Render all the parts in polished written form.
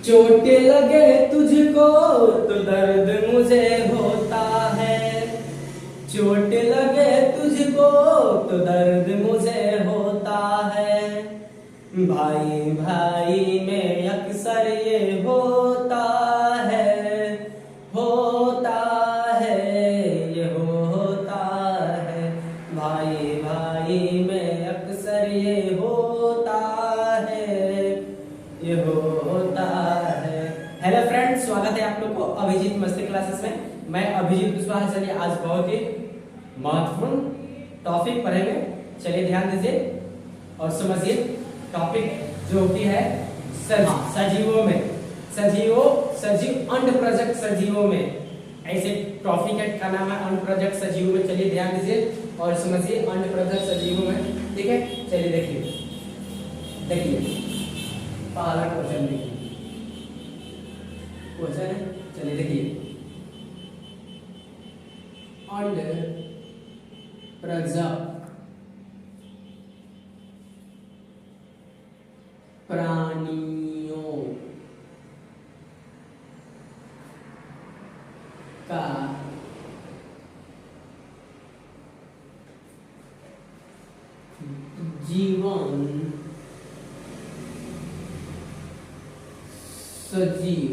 चोट लगे तुझको तो दर्द मुझे होता है, चोट लगे तुझको तो दर्द मुझे होता है। भाई भाई में अक्सर ये होता है, होता है, ये होता है। भाई भाई में अक्सर ये होता है, ये होता है। हेलो फ्रेंड्स, स्वागत है आप लोग को अभिजीत मस्ती क्लासेस में। मैं अभिजीत कुशवाहा। चलिए आज बहुत ही महत्वपूर्ण टॉपिक पढ़ेंगे। चलिए ध्यान दीजिए और समझिए। टॉपिक जो होती है सजीवों में, सजीव अंड प्रोजेक्ट सजीवों में, ऐसे टॉपिक है का नाम है अंड प्रोजेक्ट सजीवों में। चलिए ध्यान दीजिए और समझिए अंड प्रोजेक्ट सजीवों में। ठीक है, चलिए देखिए पहला क्वेश्चन देखिए, क्वेश्चन है, चलिए देखिए। अंड प्रोजेक्ट प्राणियों का जीवन सजीव,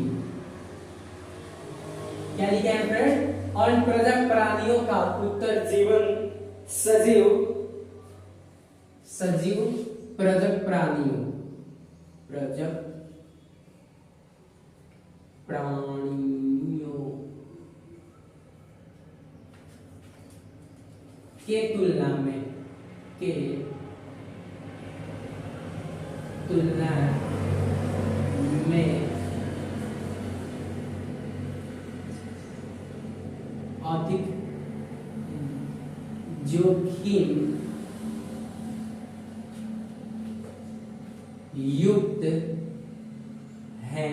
क्या लिखा है फ्रेंड? अंड प्रोजेक्ट प्राणियों का उत्तर जीवन सजीव, सजीव प्रोजेक्ट प्राणियों, प्रोजेक्ट प्राणियों के तुलना में, के तुलना में अधिक जोखिम युक्त है।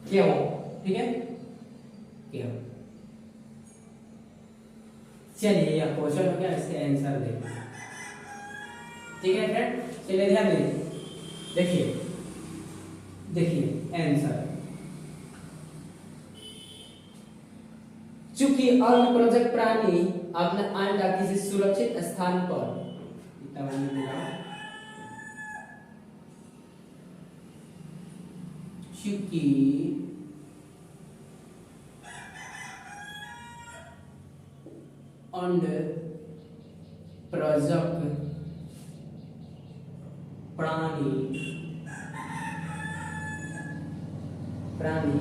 क्यों? ठीक है, क्यों? चलिए यह क्वेश्चन हो गया, इसके आंसर देखिए। ठीक है फ्रेंड, चलिए ध्यान दीजिए, देखिए आंसर। चूंकि अंड प्रोजेक्ट प्राणी अपना अंडा किसी सुरक्षित स्थान पर, चूंकि अंड प्रोजेक्ट प्राणी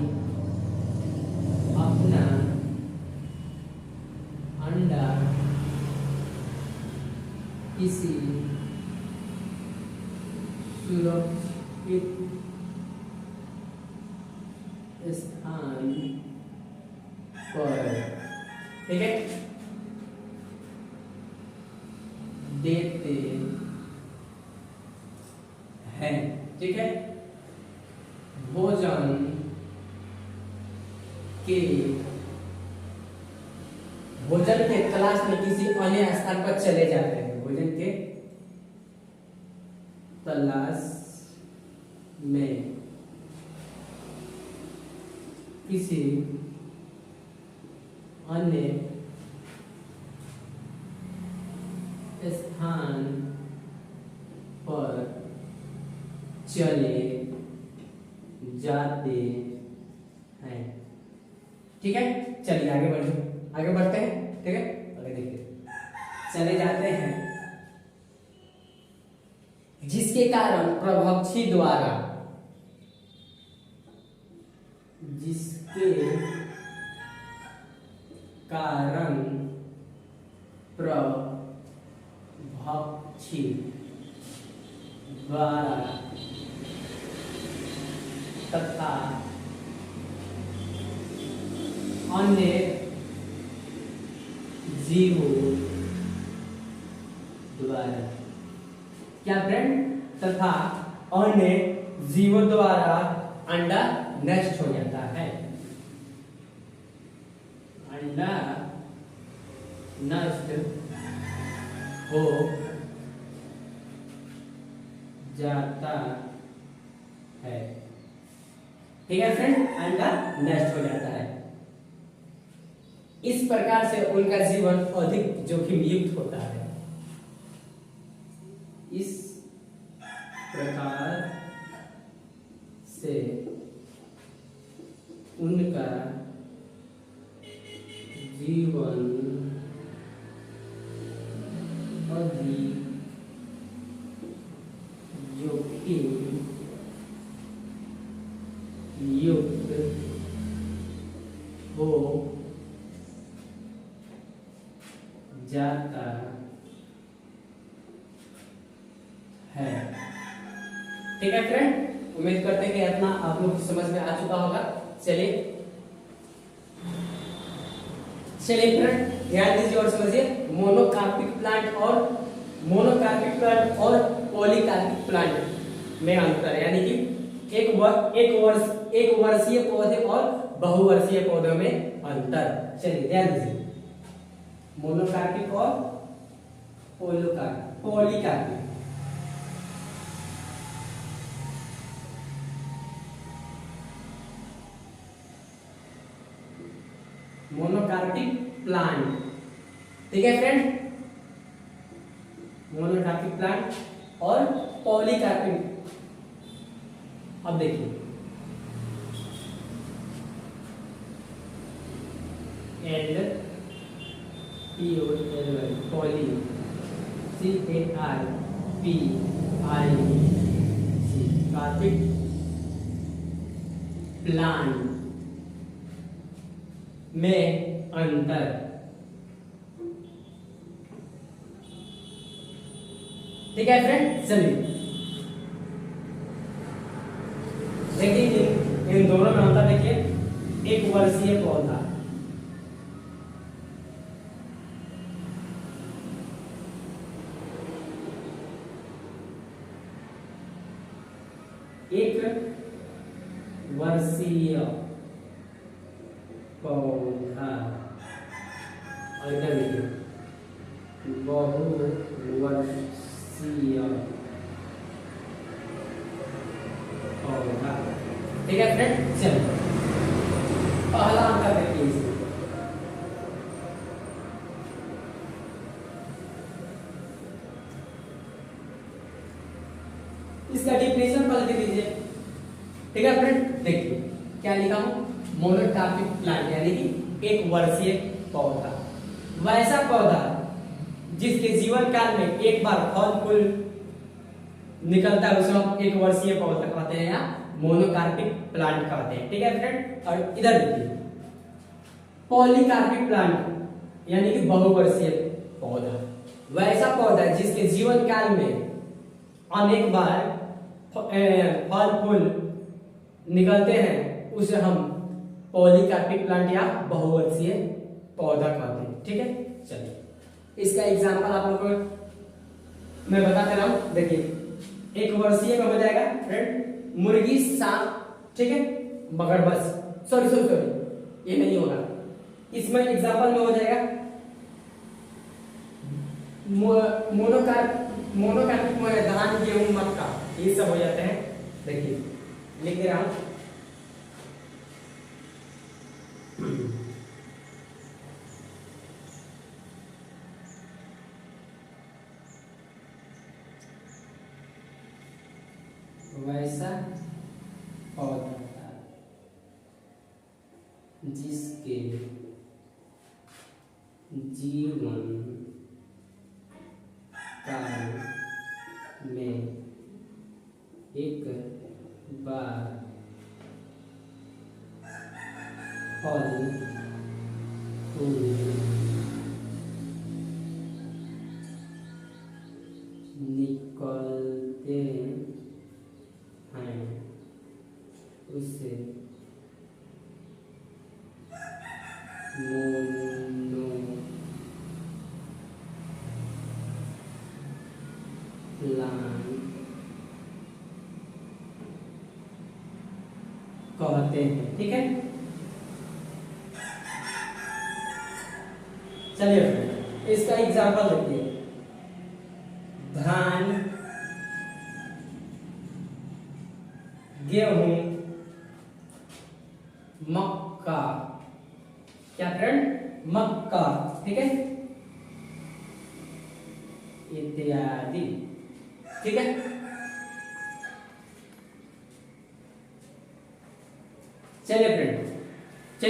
अपना अंडा किसी सुरक्षित स्थान पर, ठीक है, देते हैं। ठीक है, भोजन के तलाश में किसी अन्य स्थान पर चले जाते हैं। भोजन के तलाश में किसी अन्य स्थान पर चले जाते हैं। ठीक है, चलिए आगे बढ़ते हैं। ठीक है, आगे देखिए, चले जाते हैं जिसके कारण प्रभक्षी द्वारा, जिसके कारण प्रभक्षी द्वारा तथा अन्य जीवों द्वारा, क्या फ्रेंड? तथा अन्य जीवों द्वारा अंडा नष्ट हो जाता है। अंडा नष्ट हो जाता है। ठीक है फ्रेंड, अंडा नष्ट हो जाता है। इस प्रकार से उनका जीवन अधिक जोखिम युक्त होता है। इस प्रकार से उनका जीवन अधिक जोखिम युक्त हो जाता है। ठीक है फ्रेंड, उम्मीद करते हैं कि इतना आप लोग को समझ में आ चुका होगा। चलिए फ्रेंड, ध्यान दीजिए और समझिए। मोनोकार्पिक प्लांट और पॉलीकार्पिक प्लांट में अंतर, यानी कि एक वर्षीय पौधे और बहुवर्षीय पौधों में अंतर। चलिए ध्यान दीजिए, मोनोकार्पिक और पॉलीकार्पिक। मोनोकार्पिक प्लांट, ठीक है फ्रेंड, मोनोकार्पिक प्लांट और पॉलीकार्पिक। अब देखिए, पॉली, कार्पिक प्लांट में अंतर। ठीक है फ्रेंड, चलिए देखिए इन दोनों में अंतर। देखिए, एक वर्षीय पौधा, एक वर्षीय पौधा और इधर देखिए बहुवर्षीय पौधा। ठीक है फ्रेंड, चलिए पहला अंतर देखिए। इसका डिफिनेशन पहले देख लीजिए। ठीक है फ्रेंड, देखिए क्या लिखा हूं, मोनोकार्पिक प्लांट यानी कि एक वर्षीय पौधा, वैसा पौधा जिसके जीवन काल में एक बार फल फूल निकलता है, उसे हम एक वर्षीय पौधा कहते हैं या मोनोकार्पिक प्लांट कहते हैं। ठीक है फ्रेंड, और इधर देखिए पॉलीकार्पिक प्लांट यानी कि बहुवर्षीय पौधा, वैसा पौधा जिसके जीवन काल में अनेक बार फल फूल निकलते हैं, उसे हम पॉलीकार्पिक प्लांट या बहुवर्षीय पौधा कहते हैं। ठीक है, चलिए इसका एग्जांपल आप लोगों को मैं बता दे रहा हूं। देखिए, एक वर्षीय में हो जाएगा फ्रेंड मुर्गी, सांप, ठीक है, मगरमच्छ, सॉरी ये नहीं होगा। इसमें एग्जांपल में हो जाएगा मोनोकार्पिक में धान, गेहूं, मक्का, ये सब हो जाते हैं। देखिए लिख दे रहा हूं, वैसा पौधा जिसके जीवन काल में एक बार फल फूल निकलते हैं, उसे मोनो प्लांट कहते हैं। ठीक है, चलिए इसका एग्जांपल देखिए, धान, गेहूं, मक्का, क्या फ्रेंड, मक्का, ठीक है, इत्यादि, ठीक है। चलिए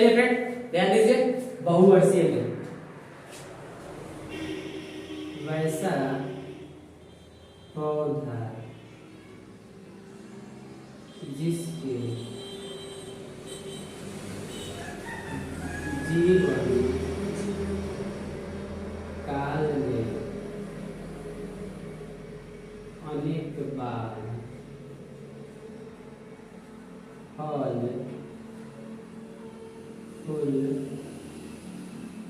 फ्रेंड ध्यान दीजिए, बहुवर्षीय में वैसा पौधा जिसके जीवन काल में अनेक बार फल फूल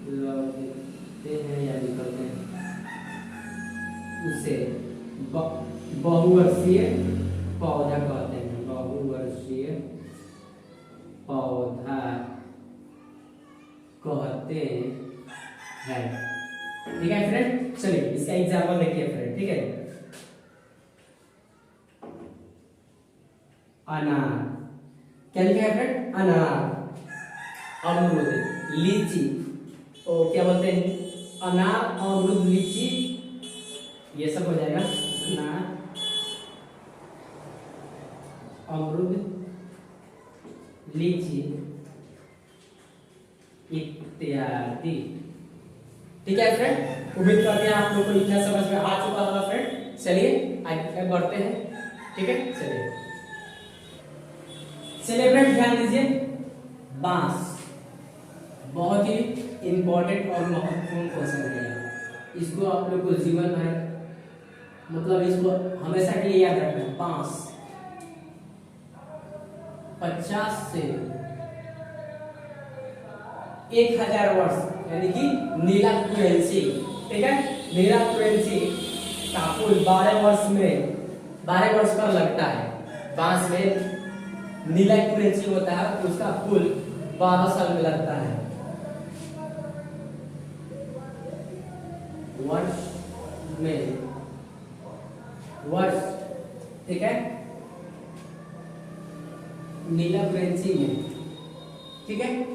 लगते हैं या निकलते हैं, उसे बहुवर्षीय पौधा कहते हैं, बहुवर्षीय पौधा कहते हैं, ठीक है फ्रेंड। चलिए इसका एग्जाम्पल देखिए फ्रेंड, ठीक है। अनार, क्या लिखा है फ्रेंड, अनार, अमरूद, लीची, ओ क्या बोलते हैं, अनार, अमरूद, लीची, ये सब हो जाएगा, अनार, अमरूद, लीची इत्यादि, ठीक है फ्रेंड। उम्मीद करते हैं आप लोग को इतना समझ में आ चुका होगा फ्रेंड। चलिए आगे बढ़ते हैं, ठीक है। चलिए फ्रेंड ध्यान दीजिए, बांस बहुत ही इंपॉर्टेंट और महत्वपूर्ण क्वेश्चन है। इसको आप लोग को जीवन भर, मतलब इसको हमेशा के लिए याद रखना है। बांस 50 से 1000 वर्ष, यानी कि नीलाकुरेंसी, ठीक है, नीलाकुरेंसी का फूल 12 वर्ष पर लगता है। बांस में नीलाकुरेंसी होता है, उसका फूल 12 साल में लगता है। वर्ष, ठीक है, नीलाकुरेंसी में, ठीक है।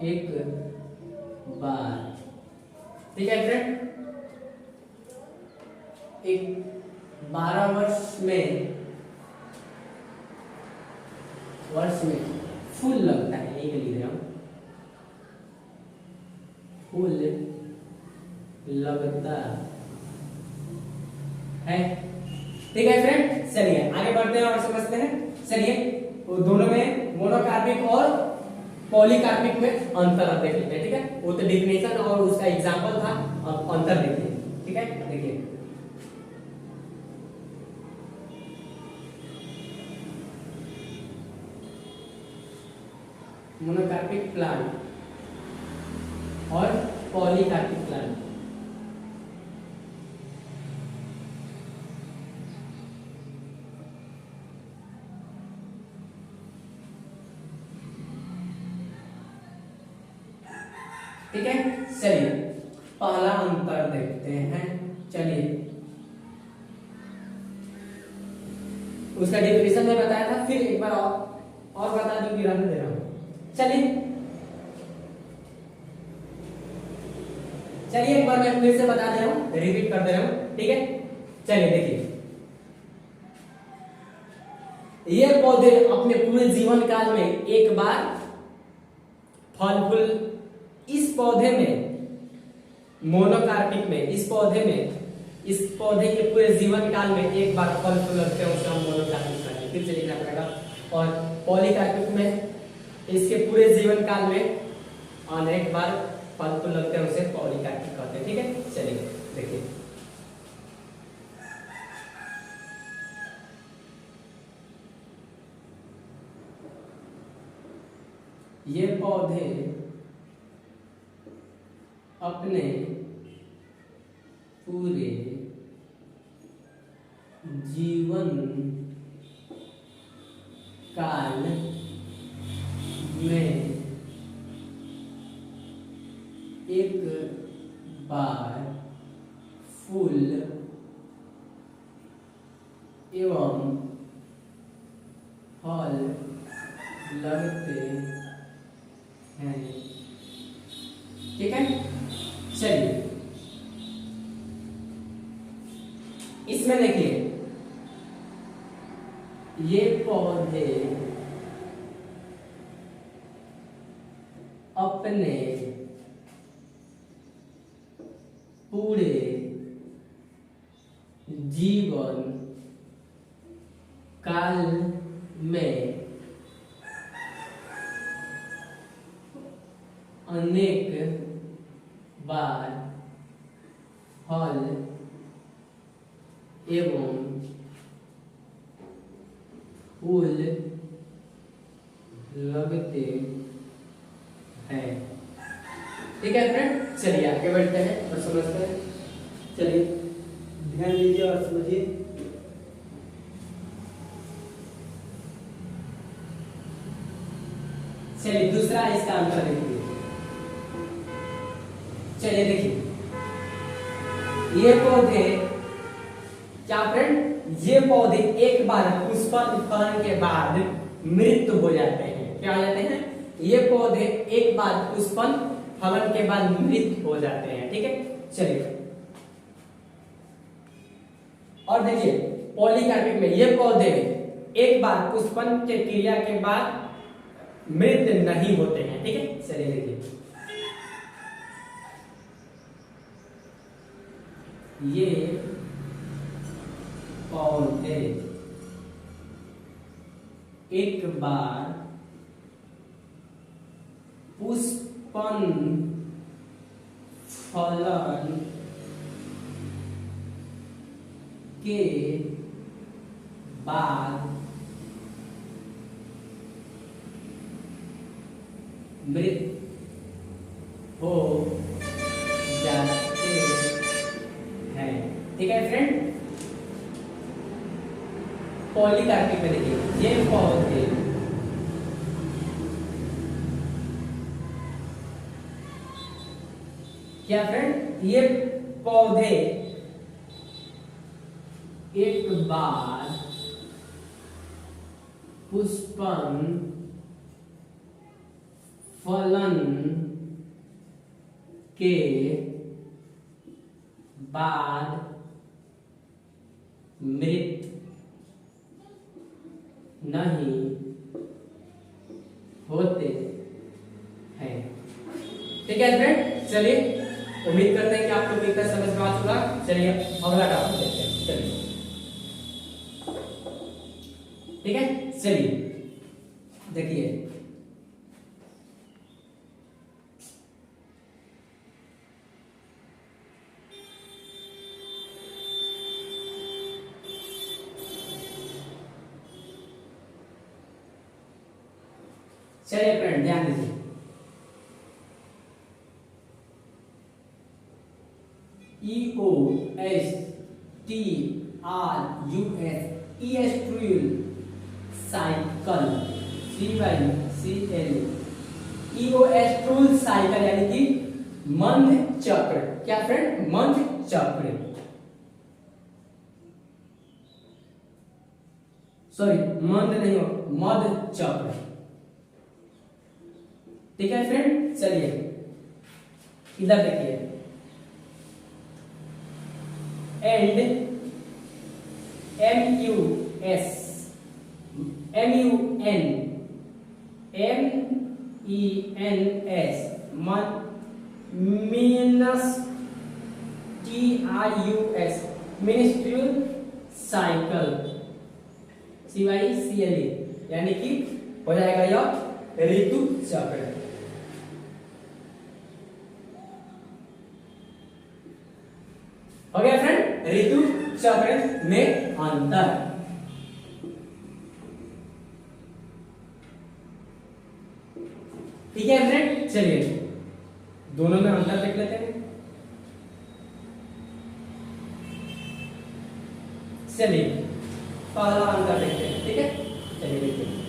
एक बार, ठीक है फ्रेंड, एक 12 वर्ष में फूल लगता है, यही लिख रहा हूं, फूल लगता है, ठीक है फ्रेंड। चलिए आगे बढ़ते हैं और समझते हैं। चलिए वो दोनों में मोनोकार्पिक और पॉलीकार्पिक में अंतर आप देख लेते हैं, ठीक है। वो तो डिफिनेशन और उसका एग्जांपल था, अब अंतर देखिए, ठीक है। देखिए मोनोकार्पिक प्लांट और पॉलीकार्पिक प्लांट, ठीक है। चलिए पहला अंतर देखते हैं। चलिए उसका डेफिनेशन में बताया था, फिर एक बार और बता दूं कि रहने दे रहा हूं। चलिए एक बार मैं फिर से बता दे रहा हूं, रिपीट कर दे रहा हूं, ठीक है। चलिए देखिए, ये पौधे अपने पूरे जीवन काल में एक बार फल फूल, इस पौधे में मोनोकार्पिक में, इस पौधे के पूरे जीवन काल में एक बार फल फूल लगते हैं, उसका मोनोकार्पिक कहते हैं। फिर से लिखना पड़ेगा। और पॉलीकार्पिक में इसके पूरे जीवन काल में अनेक बार फल फूल लगते हैं, उसे पॉलीकार्पिक कहते हैं, ठीक है। चलिए देखिए, ये पौधे अपने पूरे जीवन काल में एक बार फूल एवं फल लगते हैं। ठीक है, चलिए इसमें देखिए ये पौधे अपने पूरे जीवन काल में अनेक बार फल एवं फूल लगते हैं। ठीक है फ्रेंड, चलिए आगे बढ़ते हैं और समझते हैं। चलिए ध्यान दीजिए और समझिए। चलिए दूसरा इसका आंसर देखिए। चलिए देखिए ये पौधे क्या फ्रेंड, ये पौधे एक बार पुष्पन फलन के बाद मृत हो जाते हैं। क्या हो जाते हैं? ये पौधे एक बार पुष्पन फलन के बाद मृत हो जाते हैं। ठीक है, चलिए और देखिए पॉलीकार्पिक में ये पौधे एक बार पुष्पन के क्रिया के बाद मृत नहीं होते हैं। ठीक है, चलिए देखिए ये पौधे एक बार पुष्पन फलन के बाद मृत हो जाते हैं। ठीक है फ्रेंड, पॉलीकार्पिक में देखिए ये पौधे क्या फ्रेंड, ये पौधे एक बार पुष्पन फलन के बाद मृत नहीं होते हैं। ठीक है फ्रेंड, चलिए उम्मीद करते हैं कि आपको बेहतर समझ में आ चुका। चलिए अगला टॉपिक देखते हैं। चलिए ठीक है, चलिए देखिए चलिए फ्रेंड ध्यान दीजिए। EOSTRUS ESTRUL cycle CYCL EOSTRUL cycle यानी कि मंद चक्र। क्या फ्रेंड, मंद चक्र, सॉरी मंद नहीं हो, मद चक्र। ठीक है फ्रेंड, चलिए इधर देखिए and MENS मीनस TRUS ministerial cycle CYCLE यानी कि हो जाएगा यह ऋतु चक्र। हो गया फ्रेंड ऋतु चक्र में अंतर। ठीक है फ्रेंड, चलिए दोनों में अंतर देख लेते हैं। चलिए पहला आंसर देखते हैं, ठीक है। चलिए देखते हैं।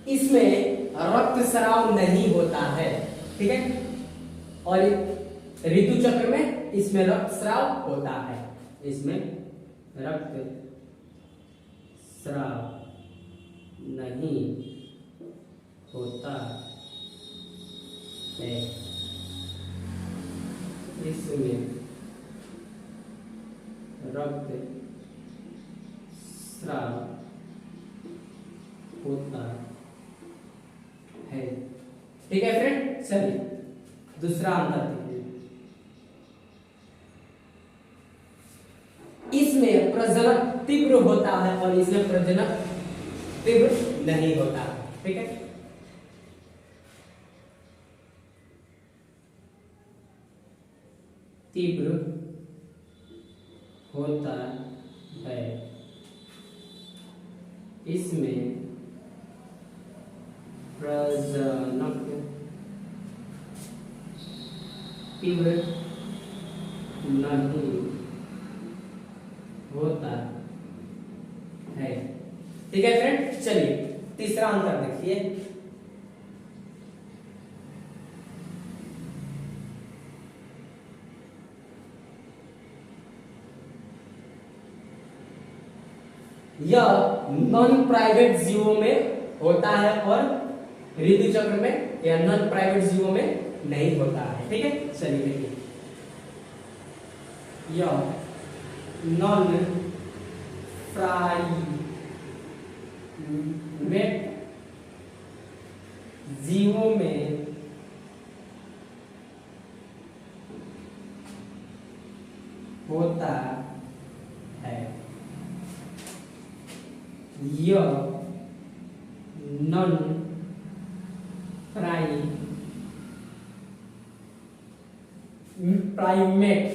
इसमें रक्तस्राव नहीं होता है, ठीक है। और ऋतु चक्र में इसमें रक्तस्राव होता है, इसमें रक्तस्राव नहीं होता है, इसमें रक्तस्राव होता है, ठीक है फ्रेंड। चलिए दूसरा आंसर देखिए। इसमें प्रजनन तीव्र होता है और इसमें प्रजनन तीव्र नहीं होता, ठीक है। तीव्र होता है, इसमें प्रजनन तीव्र नहीं होता है, ठीक है फ्रेंड। चलिए तीसरा आंसर देखिए। यह नॉन प्राइवेट जीवों में होता है और ऋतु चक्र में या नॉन प्राइवेट जीवों में नहीं होता है, ठीक है। चलिए देखिए। यह नॉन प्राइवेट जीवों में होता है, यह नॉन प्राइमेट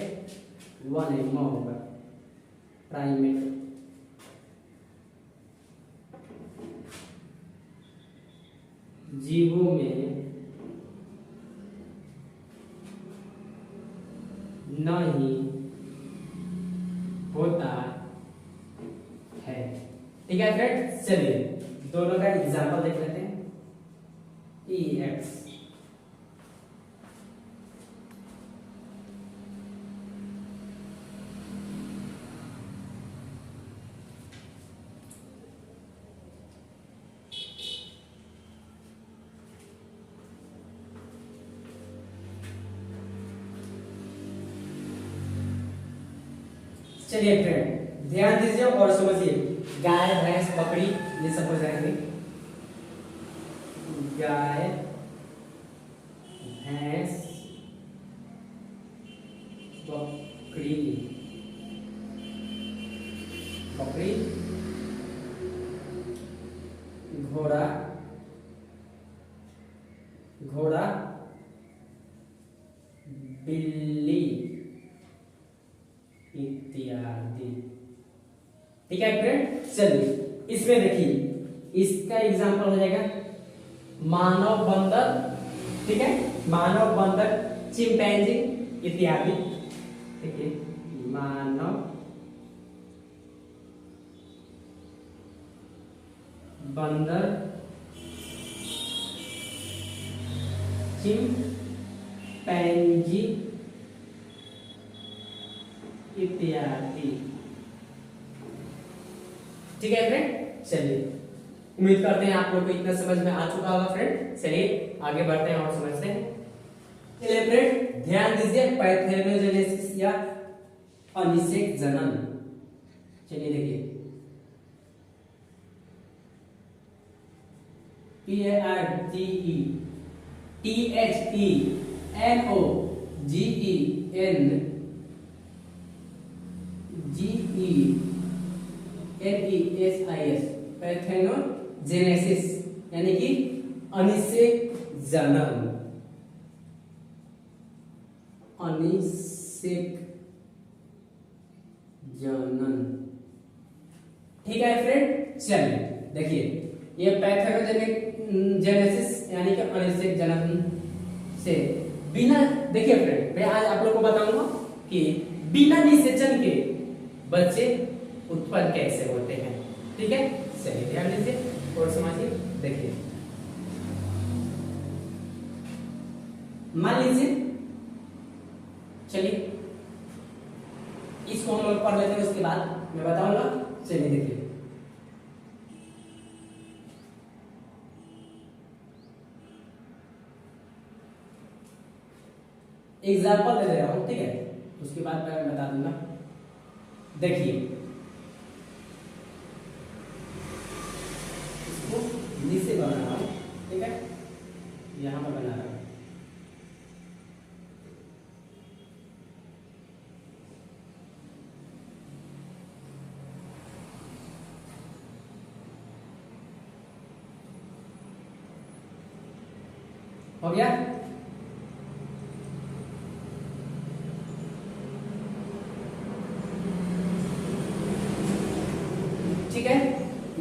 वन एम होगा, प्राइमेट जीवों में नहीं होता है, ठीक है फ्रेंड। चलिए दोनों का एग्जांपल देख लेते हैं। EX चलिए फ्रेंड ध्यान दीजिए और समझिए। गाय भैंस बकरी ये सब हो जाएंगे। गाय भैंस बकरी बकरी घोड़ा घोड़ा बिल्ली इत्यादि, ठीक है फ्रेंड। चलिए इसमें देखिए इसका एग्जांपल हो जाएगा मानव बंदर, ठीक है। मानव बंदर चिंपैंजी इत्यादि, ठीक है। मानव बंदर चिंपैंजी इत्यादि, ठीक है फ्रेंड। चलिए उम्मीद करते हैं आप लोग को इतना समझ में आ चुका होगा फ्रेंड। चलिए आगे बढ़ते हैं और समझते हैं। चलिए फ्रेंड ध्यान दीजिए पैथेनोजेनेसिस या अनिषेक जनन। चलिए देखिए PARTHENOGENESIS पैथेनोजेनेसिस यानी कि अनिषेक जनन, अनिषेक जनन। ठीक है फ्रेंड, चलिए देखिए ये पैथोजेनिक जेनेसिस यानी कि अनिषेक जनन से बिना, देखिए फ्रेंड मैं आज आप लोग को बताऊंगा कि बिना निषेचन के बच्चे उत्पन्न कैसे होते हैं। ठीक है, चलिए ध्यान दीजिए और समझिए। देखिए मान लीजिए, चलिए इसको हम लोग पढ़ लेते हैं, उसके बाद मैं बताऊंगा। चलिए देखिए एग्जाम्पल दे रहा हूं, ठीक है, उसके बाद मैं बता दूंगा। देखिए इसको नीचे बना रहा हूं, ठीक है, यहां पर बना रहा हूं। हो गया? ठीक है,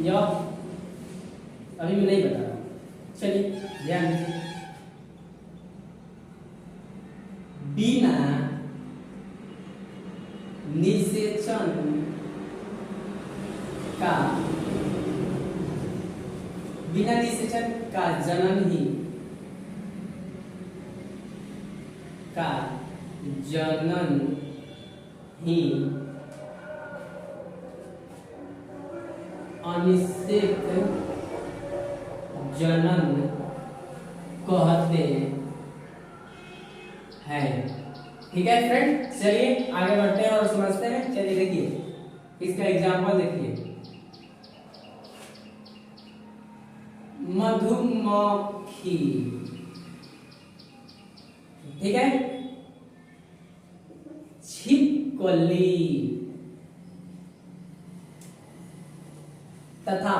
यह अभी मैं नहीं बता रहा। चलिए ध्यान दीजिए, बिना निषेचन का, बिना निषेचन का जनन ही, का जनन ही अनिषेक जनन कहते हैं। ठीक है फ्रेंड, चलिए आगे बढ़ते हैं और समझते हैं। चलिए देखिए इसका एग्जाम्पल देखिए, मधुमक्खी, ठीक है, छिपकली तथा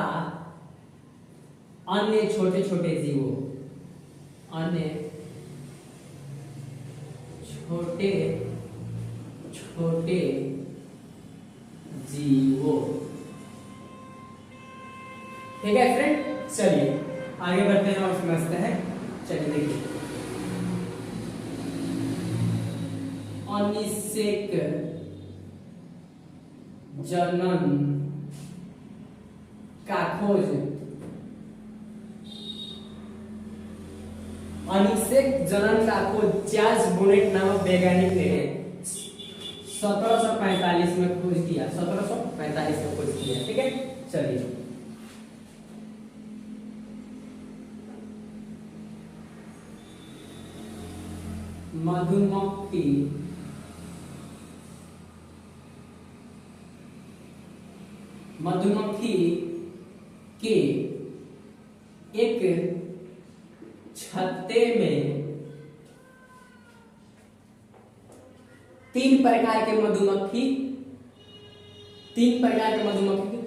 अन्य छोटे छोटे जीवों, अन्य छोटे छोटे जीवों। ठीक है फ्रेंड, चलिए आगे बढ़ते हैं और समझते हैं। चलिए देखिए अनिषेक जनन का खोज, अनिषेक जनन का खोज चार्ल्स बोनेट नामक वैज्ञानिक ने 1745 में खोज किया, 1745 में खोज किया। ठीक है, चलिए मधुमक्खी मधुमक्खी के एक छत्ते में 3 प्रकार के मधुमक्खी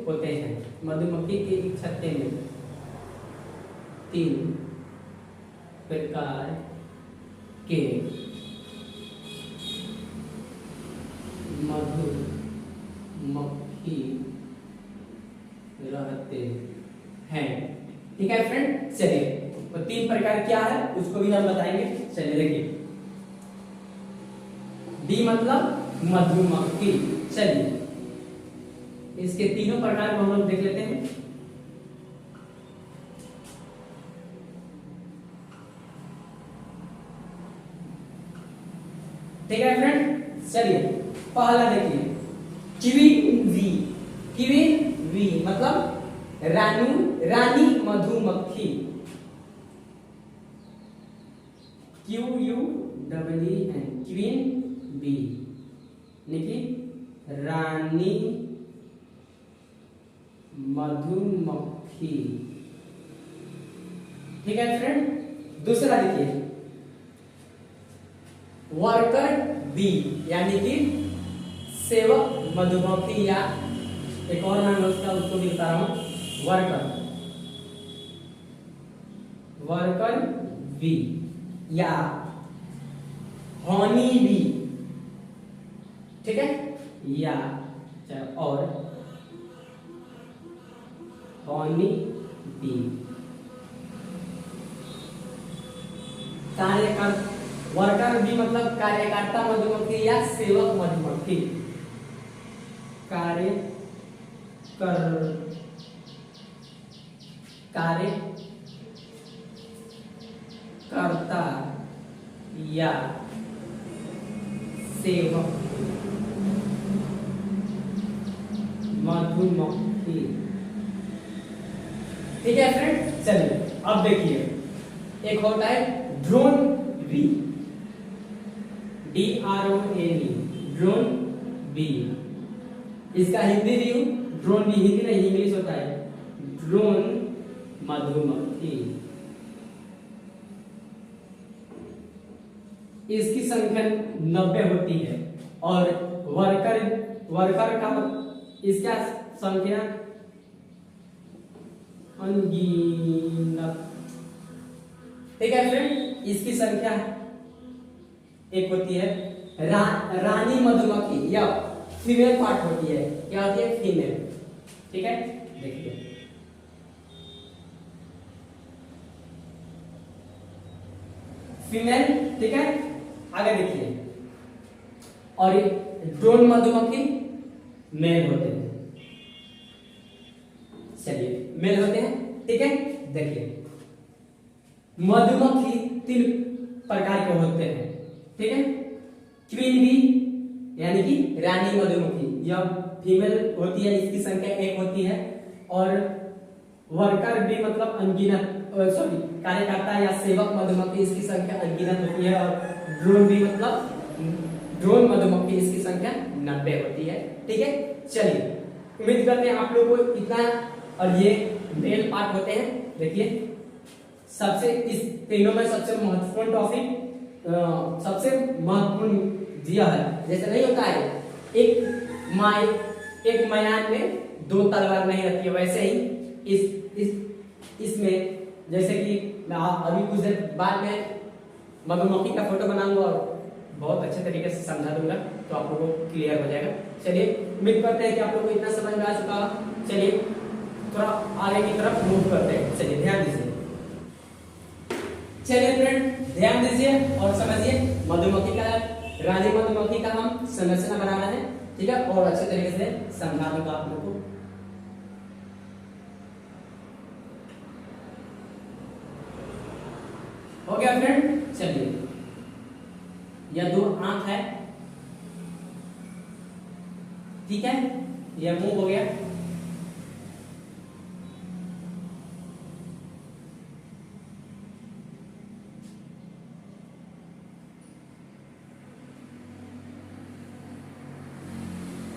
होते हैं। मधुमक्खी के एक छत्ते में 3 प्रकार के मधुमक्खी रहते हैं। ठीक है फ्रेंड, चलिए तो 3 प्रकार क्या है उसको भी हम बताएंगे। चलिए देखिए, डी मतलब मधुमक्खी। चलिए इसके तीनों प्रकार को हम लोग देख लेते हैं। ठीक है फ्रेंड, चलिए पहला देखिए क्वीन वी मतलब रानी मधुमक्खी, QUEEN क्वीन बी यानी रानी मधुमक्खी। ठीक है फ्रेंड, दूसरा देखिए वर्कर बी यानी कि सेवक मधुमक्खी, या एक और नाम है उसका, उसको भी बता रहा हूं, वर्कर बी या हॉनी बी, ठीक है, या और हॉनी बी। वर्कर बी मतलब कार्यकर्ता मधुमक्खी या सेवक मधुमक्खी, कार्यकर्ता या सेवक मधुमक्खी, ठीक है फ्रेंड। चलिए अब देखिए, एक होता है drone bee, DRONE, drone bee. इसका हिंदी व्यू, ड्रोन बी हिंदी नहीं इंग्लिश होता है, ड्रोन मधुमक्खी। इसकी संख्या 90 होती है और वर्कर का इसका संख्या अनगिनत, ठीक है फ्रेंड। इसकी संख्या एक होती है रानी मधुमक्खी या फीमेल पार्ट होती है, क्या होती है, फीमेल, ठीक है। देखिए फीमेल, ठीक है। आगे देखिए, और ड्रोन मधुमक्खी मेल होते हैं, चलिए मेल होते हैं, ठीक है। देखिए मधुमक्खी 3 प्रकार के होते हैं, ठीक है। क्वीन बी यानी कि रानी मधुमक्खी, यह फीमेल होती है, इसकी संख्या 1 होती है। और वर्कर बी मतलब अनगिनत, सॉरी कार्यकर्ता या सेवक मधुमक्खी, इसकी संख्या अनगिनत होती है। और ड्रोन बी मतलब ड्रोन मधुमक्खी, इसकी संख्या 90 होती है, ठीक है। चलिए उम्मीद करते हैं आप लोगों को इतना, और ये मेल पार्ट होते हैं। देखिए सबसे इस तीनों में सबसे महत्वपूर्ण टॉपिक, सबसे महत्वपूर्ण दिया है। जैसे नहीं होता है एक मैदान में 2 तलवार नहीं रखी है, वैसे ही इसमें जैसे कि मैं अभी कुछ देर बाद में मधुमक्खी का फोटो बनाऊंगा और बहुत अच्छे तरीके से समझा दूंगा, तो आप लोगों को क्लियर हो जाएगा। चलिए उम्मीद करते हैं कि आप लोगों को इतना समझ में आ चुका। चलिए थोड़ा आगे की तरफ मूव करते हैं, चलिए ध्यान दीजिए। चलिए फ्रेंड ध्यान दीजिए और समझिए, मधुमक्खी का रानी मधुमक्खी का हम संरचना बना रहे हैं, ठीक है, और अच्छे तरीके से समझा दूंगा आप लोगों को। हो गया फ्रेंड। चलिए यह 2 आंख है, ठीक है, यह मुंह हो गया,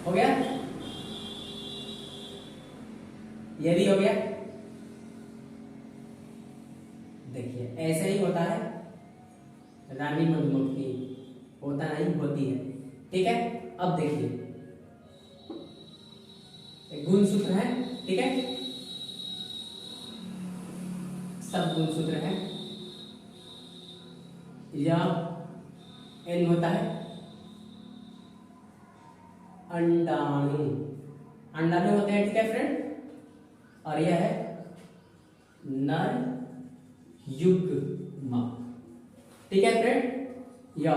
हो गया, ये भी हो गया। देखिए ऐसे ही होता है रानी मधुमक्खी, होता नहीं, होती है, ठीक है। अब देखिए गुणसूत्र है, ठीक है, सब गुणसूत्र है। यह एन होता है अंडाणु, अंडाणु होते हैं, ठीक है फ्रेंड। और यह है नर युग्म, ठीक है फ्रेंड। यह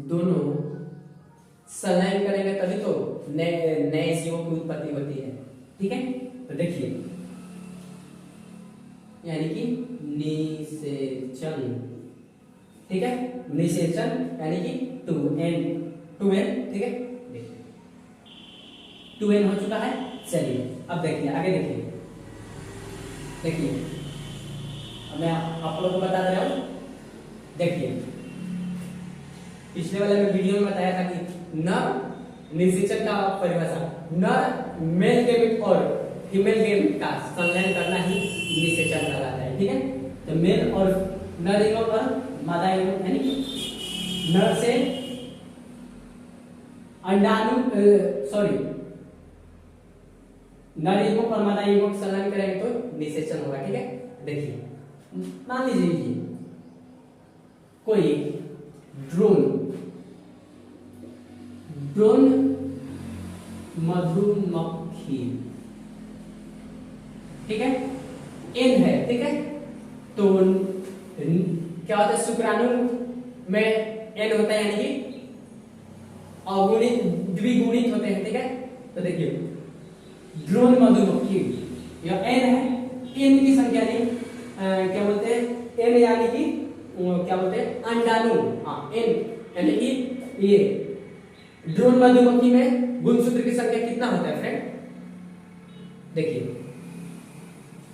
दोनों संलयन करेंगे तभी तो नए जीवों की उत्पत्ति होती है, ठीक है। तो देखिए यानी कि निषेचन, ठीक है, निषेचन यानी कि 2n, ठीक है, 2n हो चुका है। चलिए अब देखिए आगे देखिए मैं आप लोगों को बता दे रहा हूं। देखिए पिछले वाले में वीडियो में बताया था कि नर निषेचन का परिभाषा, नर मेल गैमेट और फीमेल गैमेट का संलयन करना ही निषेचन कहलाता है, ठीक है। तो मेल और नर युग्म और मादा युग्म यानी कि नर से अंडाणु, सॉरी नर युग्मक और मादा युग्मक संलग्न करेंगे तो निषेचन होगा। ठीक है, देखिए मान लीजिए कोई ड्रोन मधुमक्खी, ठीक है, एन है, ठीक है, तो क्या होता है शुक्राणु में एन होता है, यानी कि अगुणित द्विगुणित होते हैं। ठीक है, तो देखिए ड्रोन मधुमक्खी यह एन है, एन की संख्या नहीं क्या बोलते हैं एन, यानी कि क्या बोलते हैं अंडाणु, हाँ एन, यानी कि ये ड्रोन मधुमक्खी में गुणसूत्र की संख्या कितना होता है फ्रेंड, देखिए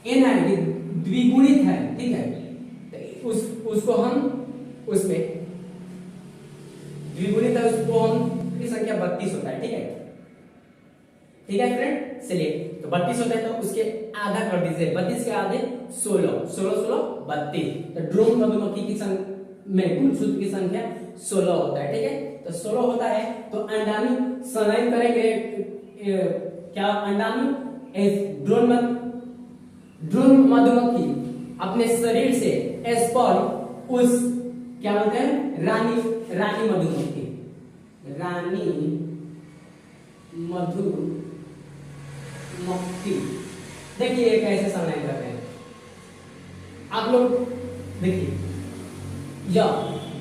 एन है कि द्विगुणित है। ठीक है, तो उसको हम उसमें द्विगुणित है, उसको हम की संख्या 32 होता है। ठीक है, ठीक है फ्रेंड, चलिए तो 32 होता है तो उसके आधा कर दीजिए, 32 के आधे 16, 16 16 32, तो ड्रोन मधुमक्खी की में गुणसूत्र की संख्या 16 होता है। ठीक है, तो 16 होता है तो अंडाणु संलयन करेंगे, क्या अंडाणु ड्रोन मधुमक्खी अपने शरीर से स्पर्म उस क्या बोलते हैं रानी मधुमक्खी देखिए ये कैसे संलयन करते हैं आप लोग, देखिए यह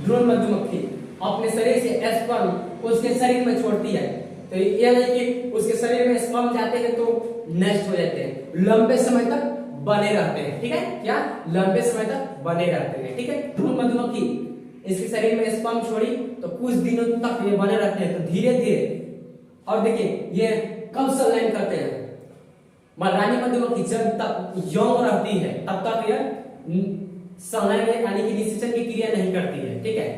ड्रोन मधुमक्खी अपने शरीर से स्पर्म उसके शरीर में छोड़ती है, तो यह नहीं कि उसके शरीर में स्पर्म जाते हैं तो नष्ट हो जाते हैं, लंबे समय तक बने रहते हैं। ठीक है, क्या लंबे समय तक बने रहते हैं। ठीक है, ड्रोन मधुमक्खी इसके शरीर में स्पर्म छोड़ी तो कुछ दिनों तक ये बने रहते हैं, तो धीरे धीरे, और देखिए ये कब संलयन करते हैं, रानी मधुमक्खी जब तक यौन रहती है तब तक यह संलयन यानी कि निषेचन की क्रिया नहीं करती है। ठीक है,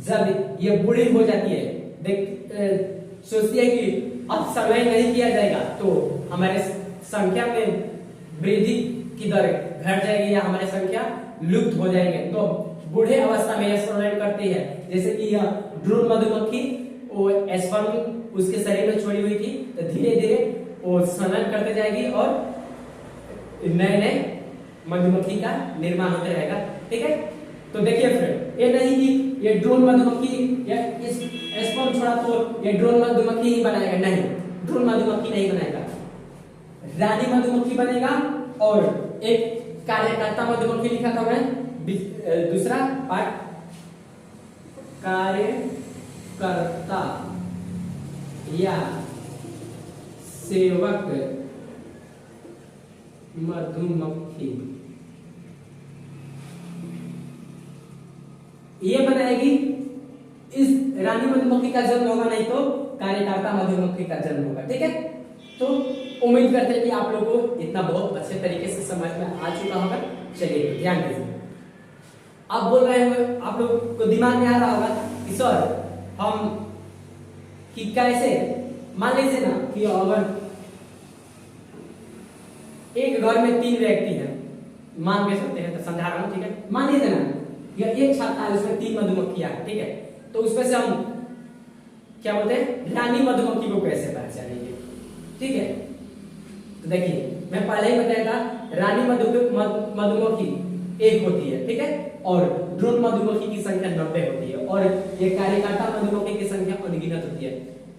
जब ये बूढ़ी हो जाती है, देख सोचती है कि अब संलयन नहीं किया जाएगा तो हमारे संख्या में वृद्धि की दर घट जाएगी या हमारी संख्या लुप्त हो जाएंगे, तो बूढ़े अवस्था में यह संलयन करती है। जैसे कि यह ड्रोन मधुमक्खी वो स्पर्म उसके शरीर में छोड़ी हुई थी, तो धीरे धीरे वो संलयन करते जाएगी और नए नए मधुमक्खी का निर्माण होते रहेगा। ठीक है, तो देखिए फ्रेंड ये नहीं कि ये ड्रोन मधुमक्खी या इस स्पर्म छोड़ा तो ये ड्रोन मधुमक्खी ही बनाएगा, नहीं, ड्रोन मधुमक्खी नहीं बनाएगा, रानी मधुमक्खी बनेगा। और एक कार्यकर्ता मधुमक्खी लिखा था मैं, दूसरा पार्ट कार्यकर्ता या सेवक मधुमक्खी, ये बनाएगी। इस रानी मधुमक्खी का जन्म होगा, नहीं तो कार्यकर्ता मधुमक्खी का जन्म होगा। ठीक है, तो उम्मीद करते हैं कि आप लोगों को इतना बहुत अच्छे तरीके से समझ में आ चुका होगा। चलिए ध्यान दीजिए, आप बोल रहे हो, आप लोग को दिमाग में आ रहा होगा कि सर हम कि कैसे, मान लीजिए ना कि अगर एक घर में 3 व्यक्ति हैं, मान के सकते हैं, तो समझा रहा हूं। ठीक है, मान लीजिए ना या एक छाता है उसमें 3 मधुमक्खियां हैं। ठीक है, तो उसमें से हम क्या बोलते हैं रानी मधुमक्खी को कैसे पहचानेंगे। ठीक है, तो देखिए मैं पहले ही बताया था रानी मधुमक्खी एक होती है। ठीक है, और ड्रोन मधुमक्खी की संख्या 90 होती है, और ये कार्यकर्ता मधुमक्खी की संख्या अनगिनत होती है।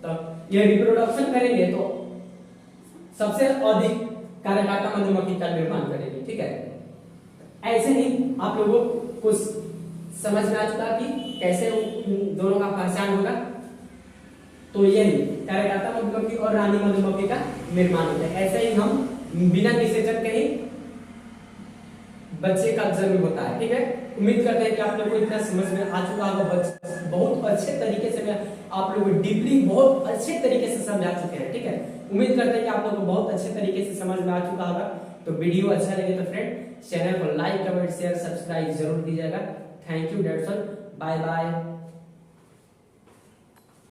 तो ये रिप्रोडक्शन करेंगे तो सबसे अधिक कार्यकर्ता मधुमक्खी का निर्माण करेंगे। ठीक है, ऐसे ही आप लोगों को समझ में आ चुका कि कैसे दोनों का पहचान होगा। तो यही कार्यकर्ता मधुमक्खी और रानी मधुमक्खी का निर्माण होता है। ऐसे ही हम बिना निषेचन के ही बच्चे का जन्म होता है। ठीक है, उम्मीद करते हैं कि आप लोगों को इतना समझ में आ चुका होगा, बहुत अच्छे तरीके से मैं आप लोगों को डीपली बहुत अच्छे तरीके से समझा चुके हैं। ठीक है, उम्मीद करते हैं कि आप लोगों को बहुत अच्छे तरीके से समझ में आ चुका होगा। तो वीडियो अच्छा लगे तो फ्रेंड चैनल को लाइक कमेंट शेयर सब्सक्राइब जरूर कीजिएगा। Thank you, that's all, bye bye.